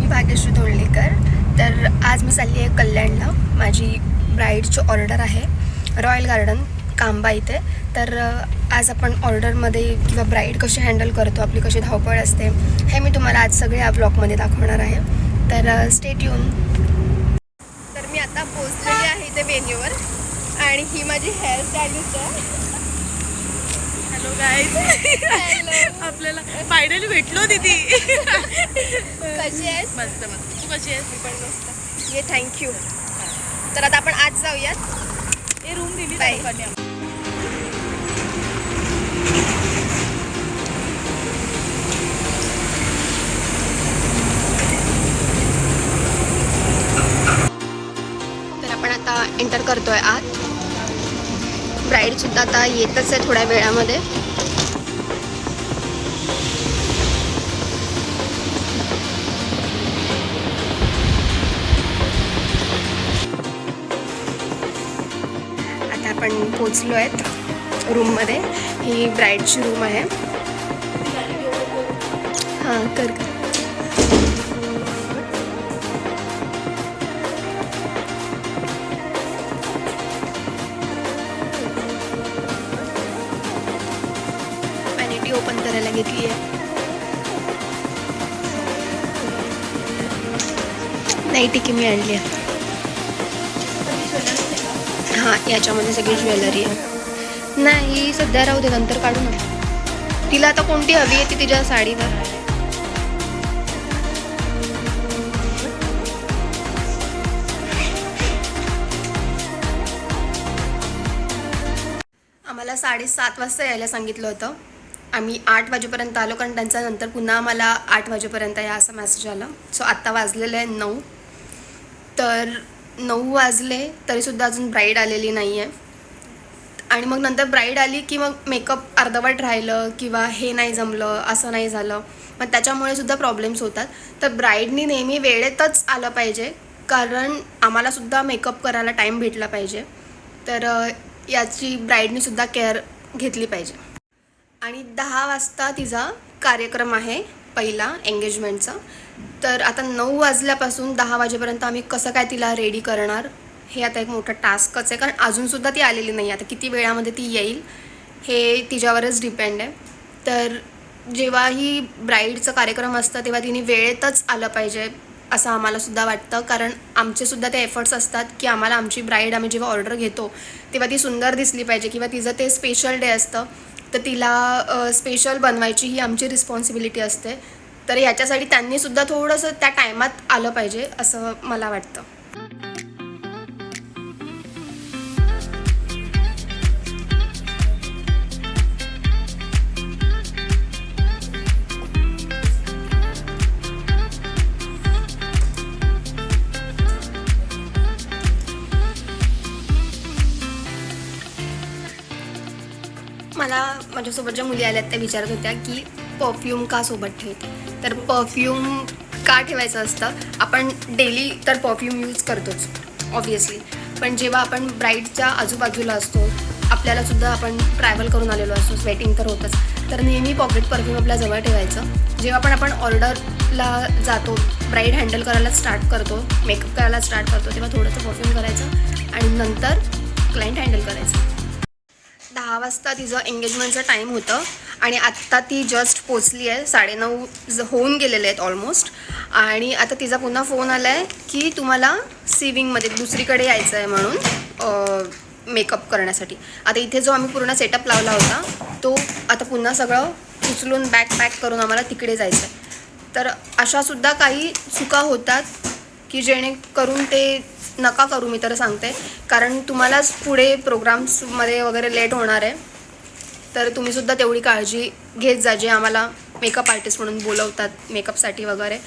भाग्यश्री धोंडलेकर. तर आज मी चालली आहे कल्याणला. माझी ब्राईडची ऑर्डर आहे रॉयल गार्डन कांबा इथे. तर आज आपण ऑर्डरमध्ये किंवा ब्राईड कशी हँडल करतो, आपली कशी धावपळ असते, हे मी तुम्हाला आज सगळे या ब्लॉगमध्ये दाखवणार आहे. तर स्टे ट्यून. तर मी आता पोचलेली आहे इथे वेन्यूवर आणि ही माझी हेअर स्टाईलिस्ट आहे. Hello guys. आपल्याला फायनली भेटलो दीदी. कशी आहेस? मस्त मस्त. तू कशी आहेस? मी पण मस्त. ये थँक्यू. तर आता आपण आज जाऊयात. हे रूम दिली बाय. लोकांनी. तर आपण आता एंटर करतोय आत. ब्राईडसुद्धा आता येतच आहे थोड्या वेळामध्ये. आता आपण पोचलो आहेत रूममध्ये. ही ब्राईडची रूम आहे. हां कर. वॅनिटी ओपन करायला घेतली आहे. नाही टिकी मी आणली आहे. हां याच्यामध्ये सगळी ज्वेलरी आहे. नाही सध्या राहू दे, नंतर काढू ना. तिला आता कोणती हवी आहे ती तिच्या साडीवर. आम्हाला 7:30 वाजता यायला सांगितलं होतं. आम्ही 8 वाजेपर्यंत आलो, कारण त्यांचा नंतर पुन्हा आम्हाला 8 वाजेपर्यंत या असा मेसेज आला. सो आत्ता वाजलेलं आहे 9. तर 9 वाजले तरीसुद्धा अजून ब्राईड आलेली नाही आहे. आणि मग नंतर ब्राईड आली की मग मेकअप अर्धवट राहिलं किंवा हे नाही जमलं, असं नाही झालं, मग त्याच्यामुळे सुद्धा प्रॉब्लेम्स होतात. तर ब्राईडनी नेहमी वेळेतच आलं पाहिजे, कारण आम्हालासुद्धा मेकअप करायला टाईम भेटला पाहिजे. तर याची ब्राईडनी सुद्धा केअर घेतली पाहिजे. आणि 10 वाजता तिचा कार्यक्रम आहे पहिला एंगेजमेंटचा. तर आता 9 वाजल्यापासून 10 वाजेपर्यंत आम्ही कसं काय तिला रेडी करणार, हे आता एक मोठं टास्कच आहे. कारण अजूनसुद्धा ती आलेली नाही. आता किती वेळामध्ये ती येईल हे तिच्यावरच डिपेंड आहे. तर जेव्हाही ब्राईडचं कार्यक्रम असतं तेव्हा तिने वेळेतच आलं पाहिजे असं आम्हालासुद्धा वाटतं. कारण आमचेसुद्धा ते एफर्ट्स असतात की आम्हाला आमची ब्राईड आम्ही जेव्हा ऑर्डर घेतो तेव्हा ती सुंदर दिसली पाहिजे, किंवा तिचं ते स्पेशल डे असतं तर तिला स्पेशल बनवायची ही आमची रिस्पॉन्सिबिलिटी असते. तर याच्यासाठी त्यांनीसुद्धा थोडंसं त्या टायमात आलं पाहिजे असं मला वाटतं. मला माझ्यासोबत ज्या मुली आल्यात त्या विचारत होत्या की परफ्यूम का सोबत ठेवते. तर परफ्यूम का ठेवायचं असतं, आपण डेली तर परफ्यूम यूज करतोच ऑब्व्हियसली, पण जेव्हा आपण ब्राईडच्या आजूबाजूला असतो, आपल्यालासुद्धा आपण ट्रॅव्हल करून आलेलो असतो, स्वेटिंग तर होतंच, तर नेहमी पॉकेट परफ्यूम आपल्या जवळ ठेवायचं. जेव्हा पण आपण ऑर्डरला जातो, ब्राईड हँडल करायला स्टार्ट करतो, मेकअप करायला स्टार्ट करतो, तेव्हा थोडंसं परफ्यूम करायचं आणि नंतर क्लायंट हँडल करायचं. 10 वाजता तिचं एंगेजमेंटचं टाईम होतं आणि आत्ता ती जस्ट पोचली आहे. 9:30 होऊन गेलेले आहेत ऑलमोस्ट. आणि आता तिचा पुन्हा फोन आला आहे की तुम्हाला सिविंगमध्ये दुसरीकडे यायचं आहे म्हणून मेकअप करण्यासाठी. आता इथे जो आम्ही पूर्ण सेटअप लावला होता तो आता पुन्हा सगळं उचलून बॅग पॅक करून आम्हाला तिकडे जायचं आहे. तर अशासुद्धा काही चुका होतात की जेणेकरून ते नका करू, मी तर सांगते, कारण तुम्हालाच पुढे प्रोग्राम्समध्ये वगैरे लेट होणार आहे. तर तुम्हीसुद्धा तेवढी काळजी घेत जा जे आम्हाला मेकअप आर्टिस्ट म्हणून बोलवतात मेकअपसाठी वगैरे.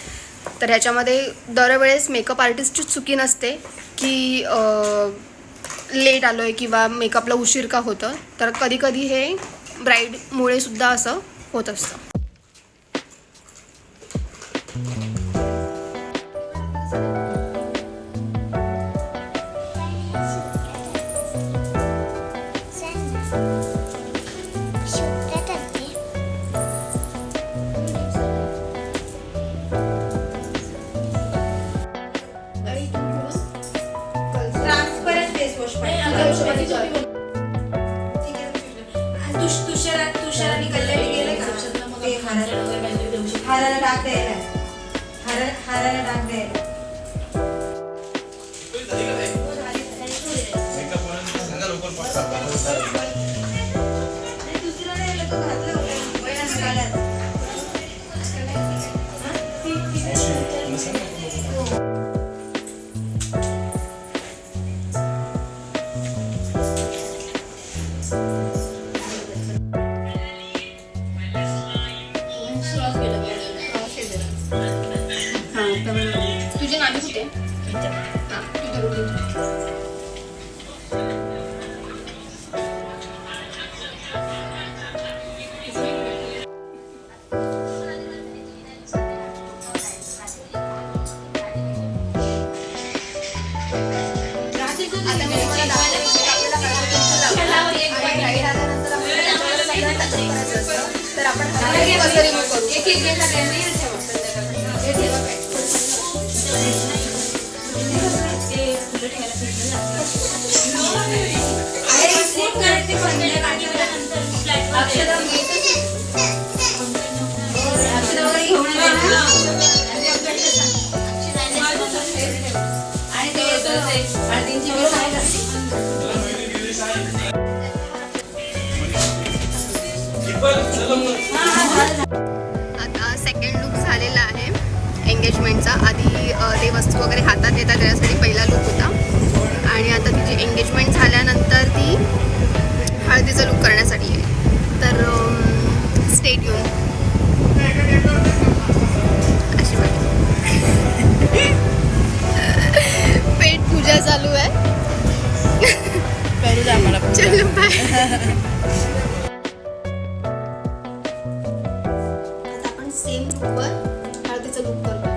तर ह्याच्यामध्ये दरवेळेस मेकअप आर्टिस्टची चुकी नसते की लेट आलो आहे किंवा मेकअपला उशीर का होतं. तर कधीकधी हे ब्राईडमुळे सुद्धा असं होत असतं. हाराला डाग द्यायला. हाराला डाग द्यायला. दुसरं नाही आलं, तो घातला होता. पहिल्यांदा घालायला. तुझे नाणी कुठे हां तुझ्या तर आपण कसं रिमूव्ह करू आता सेकंड लुक झालेला आहे एंगेजमेंटचा. आधी ते वस्तू वगैरे हातात येतात त्याच्यासाठी पहिला लुक होता आणि आता तिची एंगेजमेंट झाल्यानंतर ती हळदीचा लुक करण्यासाठी आहे. तर स्टेट येऊन अशी पेट पूजा चालू आहे. करू द्या आम्हाला पूजा. चलो बाय. आपण सेम लुकवर हळदीचं लुक करतो.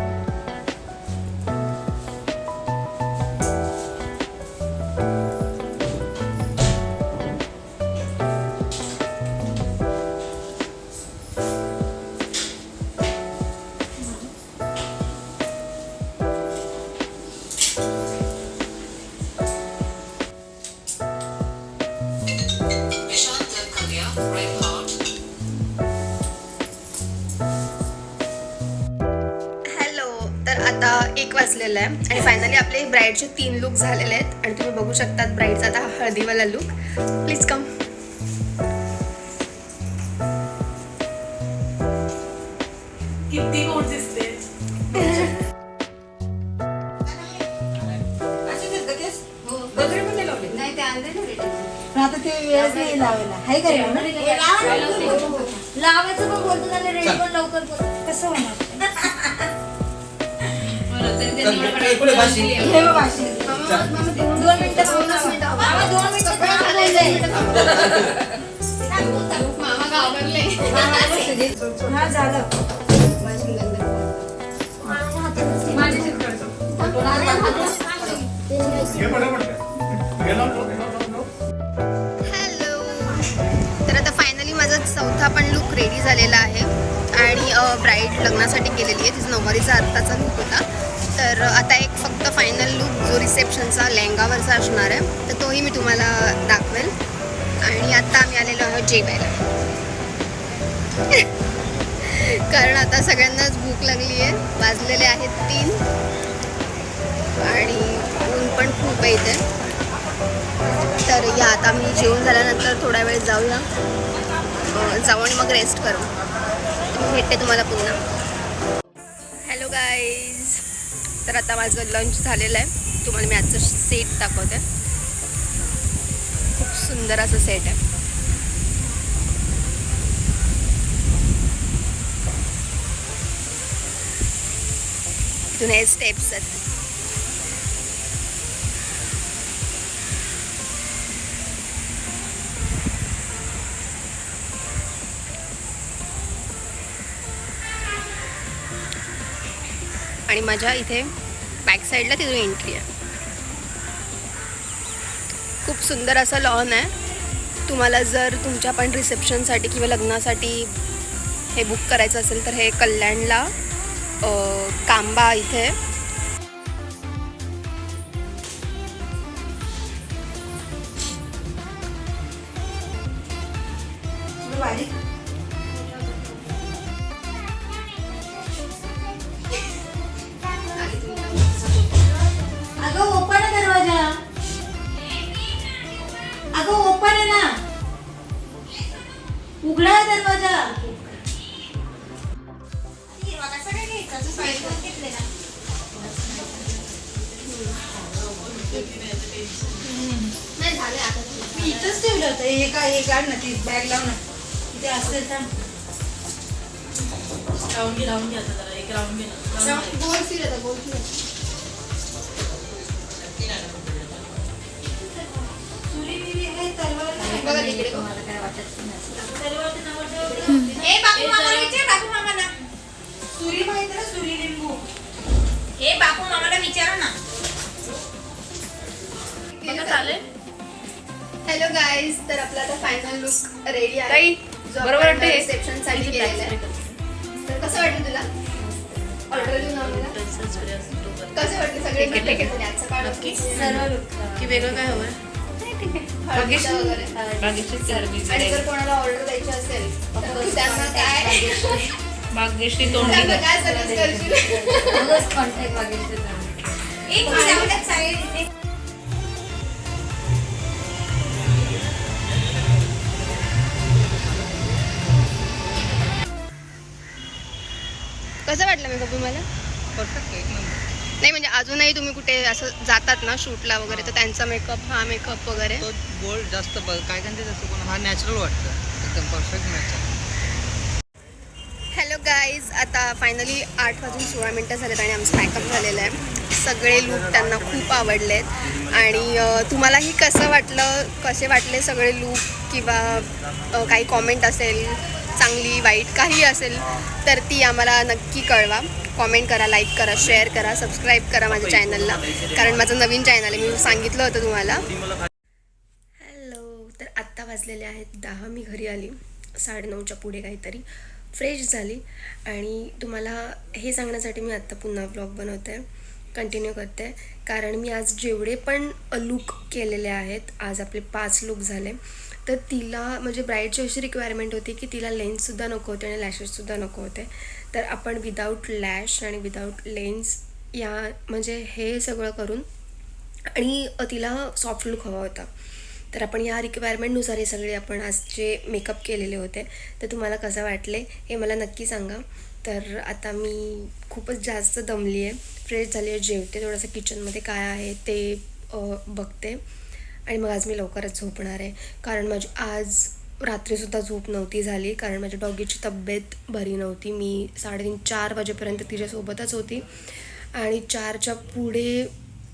तर आता 1 वाजलेलं आहे आणि फायनली आपले ब्राईडचे 3 लुक झालेले आहेत आणि तुम्ही बघू शकतात ब्राईडचा आता हळदीवाला लुक. Please come. किती गोड दिसते. आता ते वेळच नाही लावायला. हाय का लावायचं पण बोलतो त्याला रेडी पण लवकर बोलतो. कसं होणार? हे बघ भाषी. 2 मिनिटं मामा घाबरले. हा झालं. हॅलो. तर आता फायनली माझा 4था पण लुक रेडी झालेला आहे आणि ब्राईड लग्नासाठी गेलेली आहे. तिचा नऊवारीचा अर्थाचा लुक होता. तर आता एक फक्त फायनल लुक जो रिसेप्शनचा लेहंगावरचा असणार आहे तर तोही मी तुम्हाला दाखवेल. आणि आता आम्ही आलेलो आहोत जेवायला कारण आता सगळ्यांनाच भूक लागली आहे. वाजलेले आहेत 3 आणि ऊन पण खूप आहे इथे. तर या आता मी जेवण झाल्यानंतर थोडा वेळ जाऊया जाऊ आणि मग रेस्ट करू. मी भेटते तुम्हाला पुन्हा. Hello guys. तर आता माझं लंच झालेलं आहे. तुम्हाला मी आजचं सेट दाखवते. खूप सुंदर असं सेट आहे. इथून हे स्टेप्स आहेत. आणि माझ्या इथे बॅक साईडला तिथून एंट्री आहे. खूप सुंदर असं लॉन आहे. तुम्हाला जर तुमच्या पण रिसेप्शनसाठी किंवा लग्नासाठी हे बुक करायचं असेल तर हे कल्याणला कांबा इथे नाही झाले आता मी इथंच ठेवलं होतं. हे काढ ना, ती बॅग लाव ना. तिथे असेल तर राऊंड घे आता जरा एक राऊंड घे ना. गोल फिर आता गोल फिर सुरी बिरी आहे, तलवार नाही. बघा तिकडे बघा. मला काय वाटत नाही. ए बापू मामाला विचार, बापू मामाला. सुरी माहिती ना, सुरी लिंबू. ए बापू मामाला विचारा ना. बघा चालेल. हॅलो गाईज, तर आपला आता फायनल लुक रेडी आहे ताई, जो बरोबर आपण वाटतंय? रिसेप्शन साठी केलेला आहे. तर कसं वाटलं तुला ऑर्डर देऊन आम्हाला कसं वाटलं सगळे ठीक आहे, ठीक आहे. आजचा काळ नक्की. सर्व look. की वेगळं काय हवंय? हळदीचा वगैरे. भाग्यश्री सर्विस आणि जर कोणाला ऑर्डर द्यायची असेल तर त्यांना काय भाग्यश्री तोंडी त्यांना काय सर्विस करशील रोज contact मागितलं तर. एक मिनिट चालेल तिथे. कसं वाटलं मेकअप तुम्हाला नाही म्हणजे अजूनही तुम्ही कुठे असं जातात ना शूटला वगैरे तर त्यांचा मेकअप हा मेकअप वगैरे तो गोल्ड जास्त काय काय जास्त पण हा नॅचरल वाटतं एकदम परफेक्ट मॅच. हॅलो गाईज, आता फायनली 8:16 झालेत आणि आमचं पॅकअप झालेलं आहे. सगळे लूक त्यांना खूप आवडलेत आणि तुम्हालाही कसं वाटलं, कसे वाटले सगळे लूक किंवा काही कॉमेंट असेल चांगली वाईट काही असेल तर ती आम्हाला नक्की कळवा. कॉमेंट करा, लाईक करा, शेअर करा, सबस्क्राईब करा माझ्या चॅनलला, कारण माझं नवीन चॅनल आहे, मी सांगितलं होतं तुम्हाला. हॅलो, तर आत्ता वाजलेले आहेत 10. मी घरी आली 9:30च्या पुढे काहीतरी, फ्रेश झाली आणि तुम्हाला हे सांगण्यासाठी मी आत्ता पुन्हा ब्लॉग बनवते, कंटिन्यू करते, कारण मी आज जेवढे पण लूक केलेले आहेत, आज आपले 5 लूक झाले, तर तिला म्हणजे ब्राईडची अशी रिक्वायरमेंट होती की तिला लेन्ससुद्धा नको होते आणि लॅशेससुद्धा नको होते. तर आपण विदाऊट लॅश आणि विदाऊट लेन्स या म्हणजे हे सगळं करून आणि तिला सॉफ्ट लुक हवा होता. तर आपण या रिक्वायरमेंटनुसार हे सगळे आपण आज जे मेकअप केलेले होते तर तुम्हाला कसं वाटले हे मला नक्की सांगा. तर आता मी खूपच जास्त दमली आहे, फ्रेश झाली आहे, जेवते, थोडंसं किचनमध्ये काय आहे ते बघते आणि मग आज मी लवकरच झोपणार आहे, कारण माझी आज रात्रीसुद्धा झोप नव्हती झाली, कारण माझ्या डॉगीची तब्येत बरी नव्हती. मी 3:30-4 वाजेपर्यंत तिच्यासोबतच होती आणि 4च्या पुढे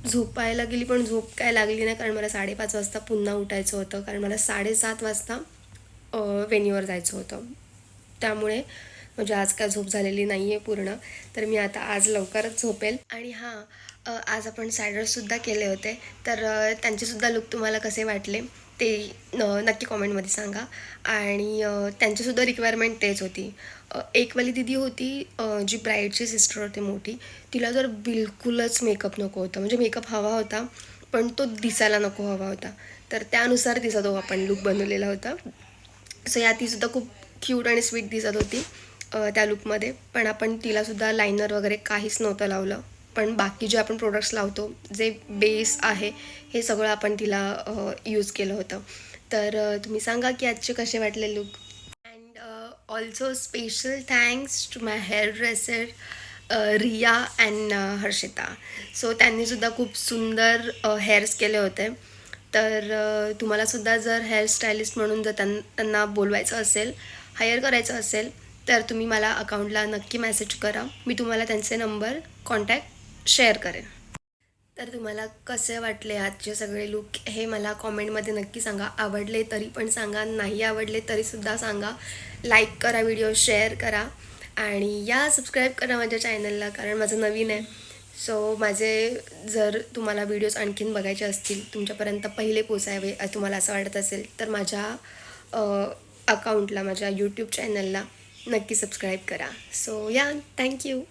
झोपायला गेली पण झोप काय लागली नाही, कारण मला 5:30 वाजता पुन्हा उठायचं होतं, कारण मला 7:30 वाजता वेन्यूवर जायचं होतं. त्यामुळे म्हणजे आज काय झोप झालेली नाही आहे पूर्ण, तर मी आता आज लवकरच झोपेल. आणि हां, आज आपण सायडर्ससुद्धा केले होते, तर त्यांचेसुद्धा लुक तुम्हाला कसे वाटले ते नक्की कॉमेंटमध्ये सांगा. आणि त्यांचीसुद्धा रिक्वायरमेंट तेच होती. एकवाली दिदी होती जी ब्राईडची सिस्टर होती मोठी, तिला तर बिलकुलच मेकअप नको होता, म्हणजे मेकअप हवा होता पण तो दिसायला नको हवा होता, तर त्यानुसार तिचा तो आपण लुक बनवलेला होता. सो या तीसुद्धा खूप क्यूट आणि स्वीट दिसत होती त्या लुकमध्ये, पण आपण तिलासुद्धा लायनर वगैरे काहीच नव्हतं लावलं, पण बाकी जे आपण प्रोडक्ट्स लावतो जे बेस आहे हे सगळं आपण तिला यूज केलं होतं. तर तुम्ही सांगा की आजचे कसे वाटले look. And also special thanks to my hairdresser Riya and Harshita. So त्यांनीसुद्धा खूप सुंदर हेअर्स केले होते. तर तुम्हालासुद्धा जर हेअरस्टायलिस्ट म्हणून जर त्यांना बोलवायचं असेल, हायर करायचं असेल, तर तुम्ही मला अकाउंटला नक्की मेसेज करा, मी तुम्हाला त्यांचे नंबर कॉन्टॅक्ट शेअर करेन. तर तुम्हाला कसे वाटले आजचे सगळे लुक हे मला कॉमेंटमध्ये नक्की सांगा. आवडले तरी पण सांगा, नाही आवडले तरीसुद्धा सांगा. लाईक करा, व्हिडिओ शेअर करा आणि या सबस्क्राईब करा माझ्या चॅनलला, कारण माझं नवीन आहे. सो माझे जर तुम्हाला व्हिडिओज आणखीन बघायचे असतील, तुमच्यापर्यंत पहिले पोचावे तुम्हाला असं वाटत असेल, तर माझ्या अकाउंटला, माझ्या यूट्यूब चॅनलला नक्की सबस्क्राईब करा. सो या, थँक्यू.